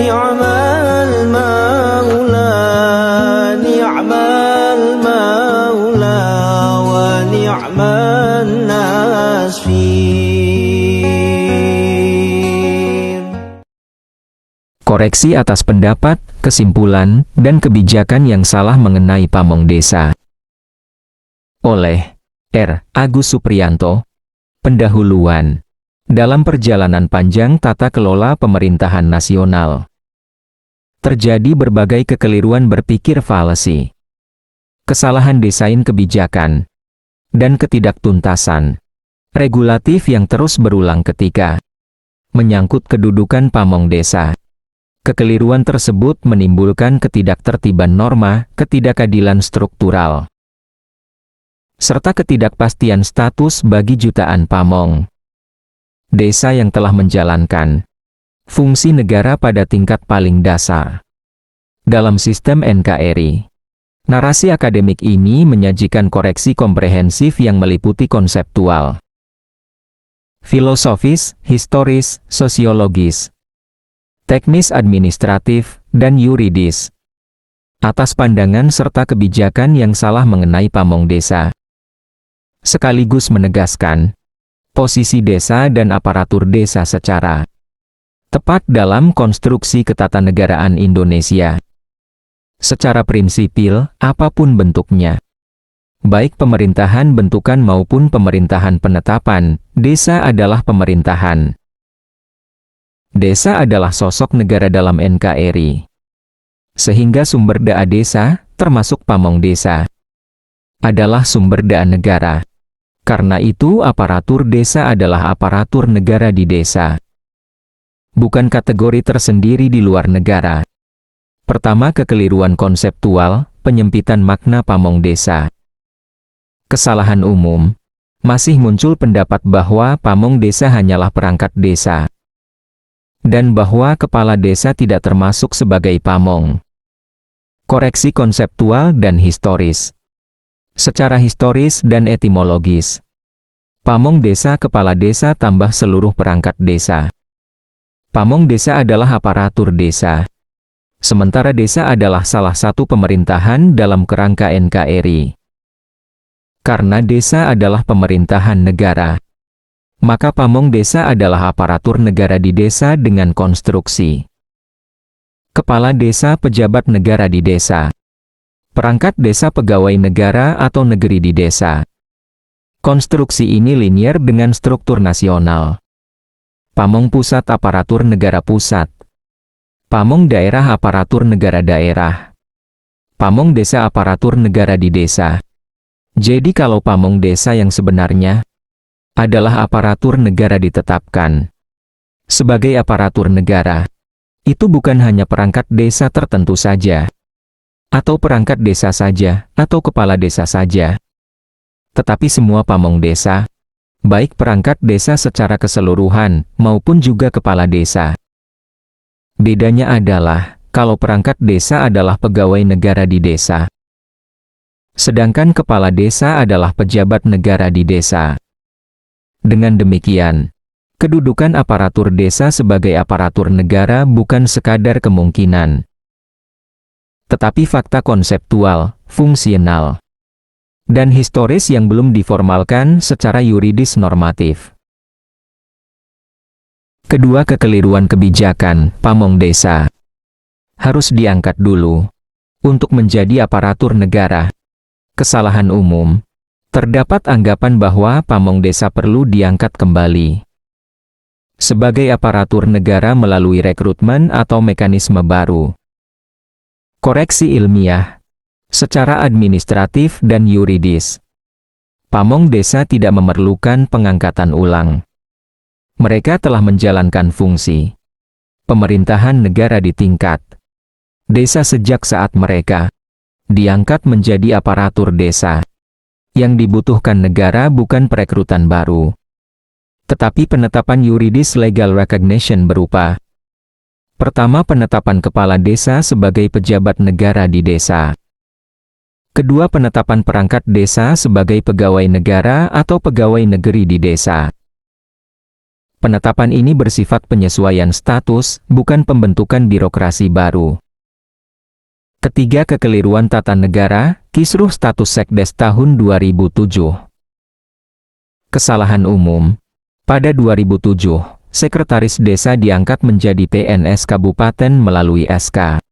ni'mal maula, ni'mal maula, wa ni'man nasir. Koreksi atas pendapat, kesimpulan, dan kebijakan yang salah mengenai pamong desa. Oleh R. Agus Supriyanto. Pendahuluan. Dalam perjalanan panjang tata kelola pemerintahan nasional, terjadi berbagai kekeliruan berpikir falasi, kesalahan desain kebijakan, dan ketidaktuntasan regulatif yang terus berulang ketika menyangkut kedudukan pamong desa. Kekeliruan tersebut menimbulkan ketidaktertiban norma, ketidakadilan struktural, serta ketidakpastian status bagi jutaan pamong desa yang telah menjalankan fungsi negara pada tingkat paling dasar. Dalam sistem NKRI, narasi akademik ini menyajikan koreksi komprehensif yang meliputi konseptual, filosofis, historis, sosiologis, teknis administratif, dan yuridis atas pandangan serta kebijakan yang salah mengenai pamong desa, sekaligus menegaskan posisi desa dan aparatur desa secara tepat dalam konstruksi ketatanegaraan Indonesia. Secara prinsipil, apapun bentuknya, baik pemerintahan bentukan maupun pemerintahan penetapan, desa adalah pemerintahan. Desa adalah sosok negara dalam NKRI. Sehingga sumber daya desa, termasuk pamong desa, adalah sumber daya negara. Karena itu aparatur desa adalah aparatur negara di desa, bukan kategori tersendiri di luar negara. Pertama, kekeliruan konseptual, penyempitan makna pamong desa. Kesalahan umum, masih muncul pendapat bahwa pamong desa hanyalah perangkat desa, dan bahwa kepala desa tidak termasuk sebagai pamong. Koreksi konseptual dan historis. Secara historis dan etimologis, pamong desa kepala desa tambah seluruh perangkat desa. Pamong desa adalah aparatur desa, sementara desa adalah salah satu pemerintahan dalam kerangka NKRI. Karena desa adalah pemerintahan negara, maka pamong desa adalah aparatur negara di desa dengan konstruksi kepala desa pejabat negara di desa, perangkat desa pegawai negara atau negeri di desa. Konstruksi ini linier dengan struktur nasional. Pamong pusat aparatur negara pusat. Pamong daerah aparatur negara daerah. Pamong desa aparatur negara di desa. Jadi kalau pamong desa yang sebenarnya adalah aparatur negara ditetapkan sebagai aparatur negara, itu bukan hanya perangkat desa tertentu saja, atau perangkat desa saja, atau kepala desa saja, tetapi semua pamong desa, baik perangkat desa secara keseluruhan, maupun juga kepala desa. Bedanya adalah, kalau perangkat desa adalah pegawai negara di desa, sedangkan kepala desa adalah pejabat negara di desa. Dengan demikian, kedudukan aparatur desa sebagai aparatur negara bukan sekadar kemungkinan, tetapi fakta konseptual, fungsional, dan historis yang belum diformalkan secara yuridis normatif. Kedua, kekeliruan kebijakan pamong desa harus diangkat dulu untuk menjadi aparatur negara. Kesalahan umum, terdapat anggapan bahwa pamong desa perlu diangkat kembali sebagai aparatur negara melalui rekrutmen atau mekanisme baru. Koreksi ilmiah, secara administratif dan yuridis, pamong desa tidak memerlukan pengangkatan ulang. Mereka telah menjalankan fungsi pemerintahan negara di tingkat desa sejak saat mereka diangkat menjadi aparatur desa. Yang dibutuhkan negara bukan perekrutan baru, tetapi penetapan yuridis legal recognition berupa: pertama, penetapan kepala desa sebagai pejabat negara di desa. Kedua, penetapan perangkat desa sebagai pegawai negara atau pegawai negeri di desa. Penetapan ini bersifat penyesuaian status, bukan pembentukan birokrasi baru. Ketiga, kekeliruan tata negara, Kisruh Status Sekdes tahun 2007. Kesalahan umum. Pada 2007, Sekretaris Desa diangkat menjadi PNS Kabupaten melalui SK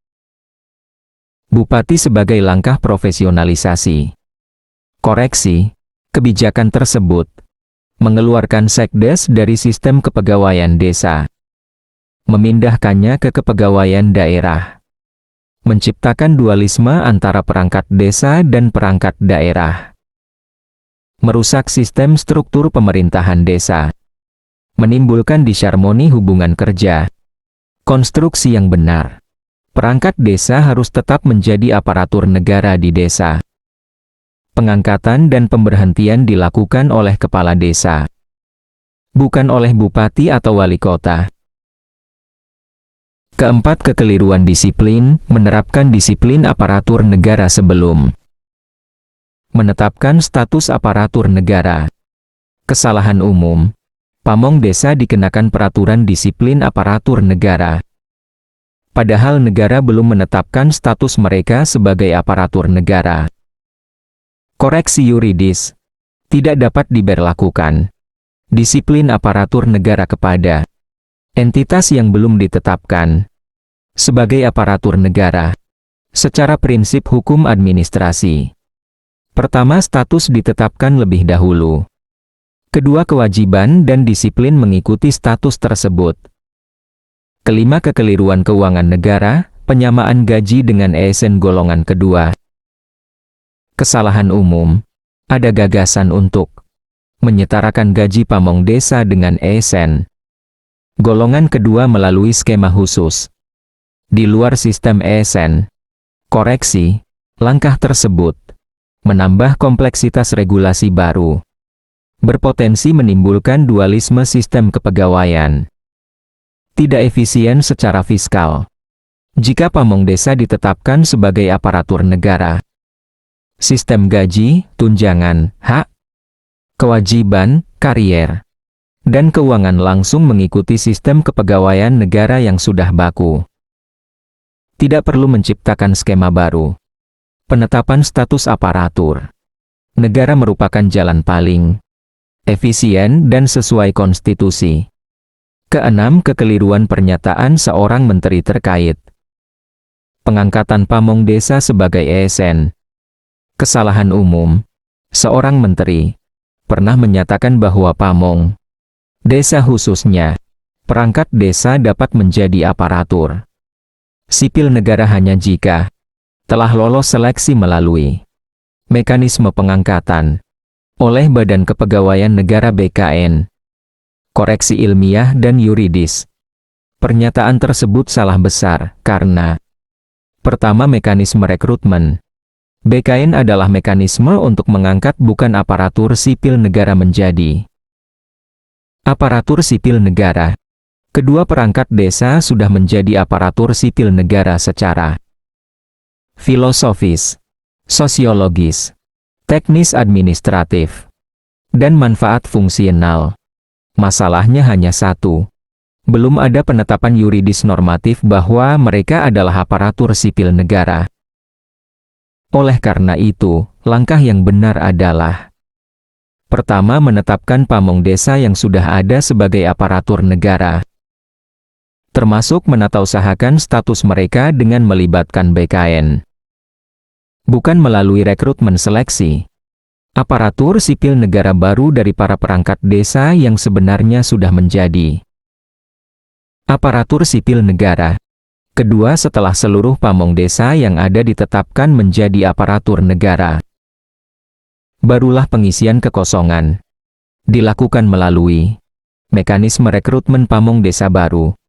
Bupati sebagai langkah profesionalisasi. Koreksi, kebijakan tersebut mengeluarkan Sekdes dari sistem kepegawaian desa, memindahkannya ke kepegawaian daerah, menciptakan dualisme antara perangkat desa dan perangkat daerah, merusak sistem struktur pemerintahan desa, menimbulkan disharmoni hubungan kerja. Konstruksi yang benar. Perangkat desa harus tetap menjadi aparatur negara di desa. Pengangkatan dan pemberhentian dilakukan oleh kepala desa, bukan oleh bupati atau wali kota. Keempat, kekeliruan disiplin, menerapkan disiplin aparatur negara sebelum menetapkan status aparatur negara. Kesalahan umum. Pamong desa dikenakan peraturan disiplin aparatur negara, padahal negara belum menetapkan status mereka sebagai aparatur negara. Koreksi yuridis. Tidak dapat diberlakukan disiplin aparatur negara kepada entitas yang belum ditetapkan sebagai aparatur negara secara prinsip hukum administrasi. Pertama, status ditetapkan lebih dahulu. Kedua, kewajiban dan disiplin mengikuti status tersebut. Kelima, kekeliruan keuangan negara, penyamaan gaji dengan ASN golongan kedua. Kesalahan umum. Ada gagasan untuk menyetarakan gaji pamong desa dengan ASN golongan kedua melalui skema khusus di luar sistem ASN. Koreksi, langkah tersebut menambah kompleksitas regulasi baru, berpotensi menimbulkan dualisme sistem kepegawaian, tidak efisien secara fiskal jika pamong desa ditetapkan sebagai aparatur negara. Sistem gaji, tunjangan, hak, kewajiban, karier, dan keuangan langsung mengikuti sistem kepegawaian negara yang sudah baku. Tidak perlu menciptakan skema baru. Penetapan status aparatur negara merupakan jalan paling efisien dan sesuai konstitusi. Keenam, kekeliruan pernyataan seorang menteri terkait pengangkatan pamong desa sebagai ASN. Kesalahan umum. Seorang menteri pernah menyatakan bahwa pamong desa, khususnya perangkat desa, dapat menjadi aparatur sipil negara hanya jika telah lolos seleksi melalui mekanisme pengangkatan oleh Badan Kepegawaian Negara (BKN). Koreksi ilmiah dan yuridis. Pernyataan tersebut salah besar karena pertama, mekanisme rekrutmen BKN adalah mekanisme untuk mengangkat bukan aparatur sipil negara menjadi aparatur sipil negara. Kedua, perangkat desa sudah menjadi aparatur sipil negara secara filosofis, sosiologis, teknis administratif, dan manfaat fungsional. Masalahnya hanya satu. Belum ada penetapan yuridis normatif bahwa mereka adalah aparatur sipil negara. Oleh karena itu, langkah yang benar adalah pertama, menetapkan pamong desa yang sudah ada sebagai aparatur negara, termasuk menatausahakan status mereka dengan melibatkan BKN, bukan melalui rekrutmen seleksi aparatur sipil negara baru dari para perangkat desa yang sebenarnya sudah menjadi aparatur sipil negara. Kedua, setelah seluruh pamong desa yang ada ditetapkan menjadi aparatur negara, barulah pengisian kekosongan dilakukan melalui mekanisme rekrutmen pamong desa baru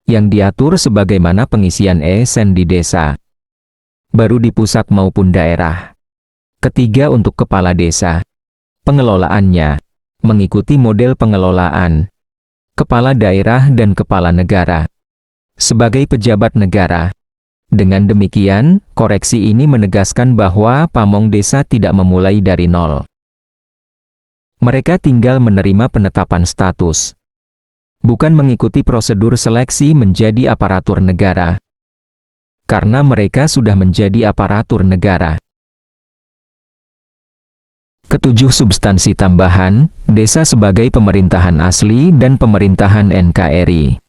yang diatur sebagaimana pengisian ASN di desa, baru di pusat maupun daerah. Ketiga, untuk kepala desa, pengelolaannya mengikuti model pengelolaan kepala daerah dan kepala negara sebagai pejabat negara. Dengan demikian, koreksi ini menegaskan bahwa pamong desa tidak memulai dari nol. Mereka tinggal menerima penetapan status bukan mengikuti prosedur seleksi menjadi aparatur negara. Karena mereka sudah menjadi aparatur negara. Ketujuh, substansi tambahan, desa sebagai pemerintahan asli dan pemerintahan NKRI.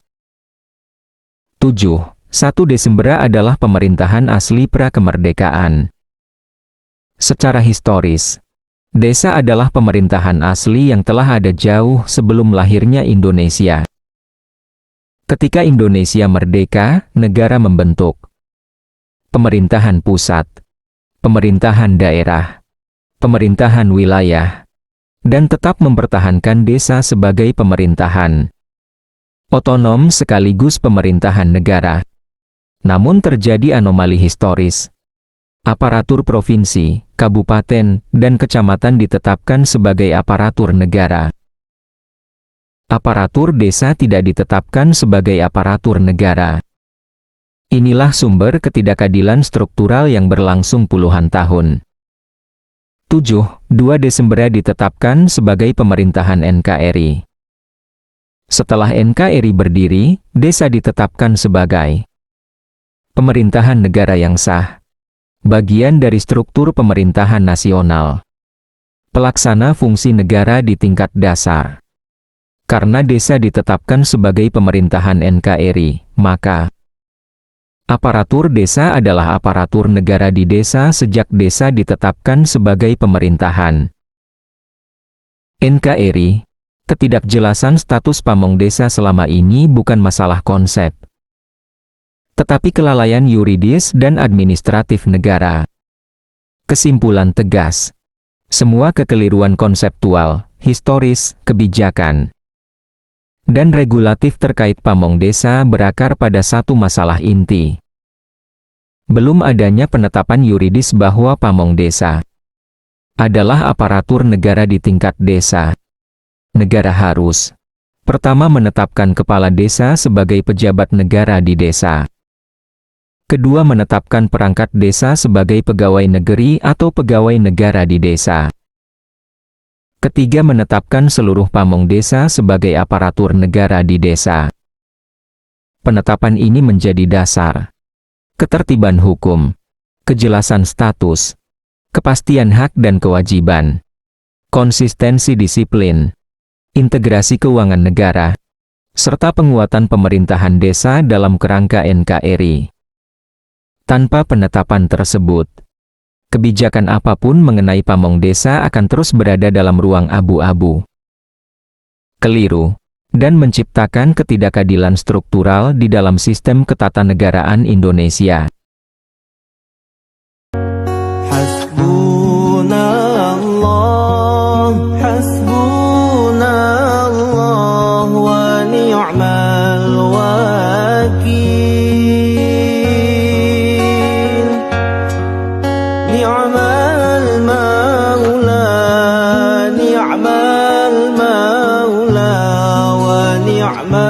7. 1 Desember adalah pemerintahan asli pra-kemerdekaan. Secara historis, desa adalah pemerintahan asli yang telah ada jauh sebelum lahirnya Indonesia. Ketika Indonesia merdeka, negara membentuk pemerintahan pusat, pemerintahan daerah, pemerintahan wilayah, dan tetap mempertahankan desa sebagai pemerintahan otonom sekaligus pemerintahan negara. Namun terjadi anomali historis. Aparatur provinsi, kabupaten, dan kecamatan ditetapkan sebagai aparatur negara. Aparatur desa tidak ditetapkan sebagai aparatur negara. Inilah sumber ketidakadilan struktural yang berlangsung puluhan tahun. 7. 2 Desember ditetapkan sebagai pemerintahan NKRI. Setelah NKRI berdiri, desa ditetapkan sebagai pemerintahan negara yang sah, bagian dari struktur pemerintahan nasional, pelaksana fungsi negara di tingkat dasar. Karena desa ditetapkan sebagai pemerintahan NKRI, maka aparatur desa adalah aparatur negara di desa sejak desa ditetapkan sebagai pemerintahan NKRI. Ketidakjelasan status pamong desa selama ini bukan masalah konsep, tetapi kelalaian yuridis dan administratif negara. Kesimpulan tegas, semua kekeliruan konseptual, historis, kebijakan, dan regulatif terkait pamong desa berakar pada satu masalah inti. Belum adanya penetapan yuridis bahwa pamong desa adalah aparatur negara di tingkat desa. Negara harus pertama menetapkan kepala desa sebagai pejabat negara di desa. Kedua, menetapkan perangkat desa sebagai pegawai negeri atau pegawai negara di desa. Ketiga, menetapkan seluruh pamong desa sebagai aparatur negara di desa. Penetapan ini menjadi dasar ketertiban hukum, kejelasan status, kepastian hak dan kewajiban, konsistensi disiplin, integrasi keuangan negara, serta penguatan pemerintahan desa dalam kerangka NKRI. Tanpa penetapan tersebut, kebijakan apapun mengenai pamong desa akan terus berada dalam ruang abu-abu, keliru, dan menciptakan ketidakadilan struktural di dalam sistem ketatanegaraan Indonesia. Hasbunallah, hasbunallah wa ni'mal wakil. Ni'mal maula, ni'mal maula wa ni'mal